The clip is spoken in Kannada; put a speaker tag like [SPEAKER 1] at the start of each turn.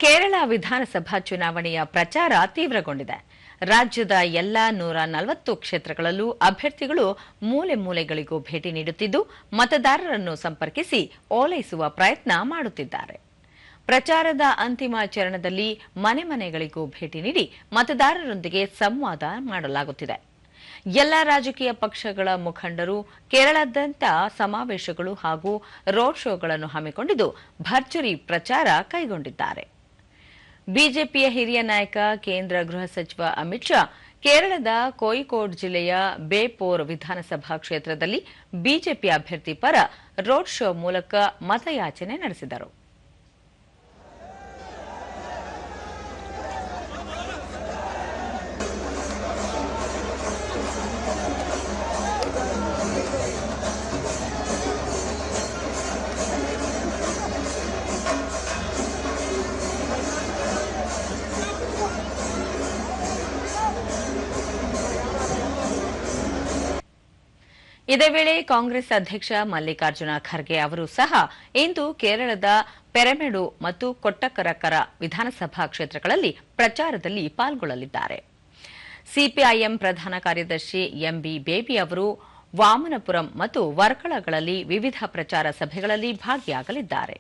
[SPEAKER 1] ಕೇರಳ ವಿಧಾನಸಭಾ ಚುನಾವಣೆಯ ಪ್ರಚಾರ ತೀವ್ರಗೊಂಡಿದೆ. ರಾಜ್ಯದ ಎಲ್ಲಾ 140 ಕ್ಷೇತ್ರಗಳಲ್ಲೂ ಅಭ್ಯರ್ಥಿಗಳು ಮೂಲೆ ಮೂಲೆಗಳಿಗೂ ಭೇಟಿ ನೀಡುತ್ತಿದ್ದು ಮತದಾರರನ್ನು ಸಂಪರ್ಕಿಸಿ ಓಲೈಸುವ ಪ್ರಯತ್ನ ಮಾಡುತ್ತಿದ್ದಾರೆ. ಪ್ರಚಾರದ ಅಂತಿಮ ಚರಣದಲ್ಲಿ ಮನೆ ಮನೆಗಳಿಗೂ ಭೇಟಿ ನೀಡಿ ಮತದಾರರೊಂದಿಗೆ ಸಂವಾದ ಮಾಡಲಾಗುತ್ತಿದೆ. ಎಲ್ಲ ರಾಜಕೀಯ ಪಕ್ಷಗಳ ಮುಖಂಡರು ಕೇರಳಾದ್ಯಂತ ಸಮಾವೇಶಗಳು ಹಾಗೂ ರೋಡ್ ಶೋಗಳನ್ನು ಹಮ್ಮಿಕೊಂಡಿದ್ದು ಭರ್ಜರಿ ಪ್ರಚಾರ ಕೈಗೊಂಡಿದ್ದಾರೆ. ಬಿಜೆಪಿಯ ಹಿರಿಯ ನಾಯಕ ಕೇಂದ್ರ ಗೃಹ ಸಚಿವ ಅಮಿತ್ ಶಾ ಕೇರಳದ ಕೋಯಿಕೋಡ್ ಜಿಲ್ಲೆಯ ಬೇಪೋರ್ ವಿಧಾನಸಭಾ ಕ್ಷೇತ್ರದಲ್ಲಿ ಬಿಜೆಪಿ ಅಭ್ಯರ್ಥಿ ಪರ ರೋಡ್ ಶೋ ಮೂಲಕ ಮತಯಾಚನೆ ನಡೆಸಿದರು. ಇದೇ ವೇಳೆ ಕಾಂಗ್ರೆಸ್ ಅಧ್ಯಕ್ಷ ಮಲ್ಲಿಕಾರ್ಜುನ ಖರ್ಗೆ ಅವರು ಸಹ ಇಂದು ಕೇರಳದ ಪೆರಮೆಡು ಮತ್ತು ಕೊಟ್ಟಕರಕರ ವಿಧಾನಸಭಾ ಕ್ಷೇತ್ರಗಳಲ್ಲಿ ಪ್ರಚಾರದಲ್ಲಿ ಪಾಲ್ಗೊಳ್ಳಲಿದ್ದಾರೆ. ಸಿಪಿಐಎಂ ಪ್ರಧಾನ ಕಾರ್ಯದರ್ಶಿ ಎಂಬಿ ಬೇಬಿ ಅವರು ವಾಮನಪುರಂ ಮತ್ತು ವರ್ಕಳಗಳಲ್ಲಿ ವಿವಿಧ ಪ್ರಚಾರ ಸಭೆಗಳಲ್ಲಿ ಭಾಗಿಯಾಗಲಿದ್ದಾರೆ.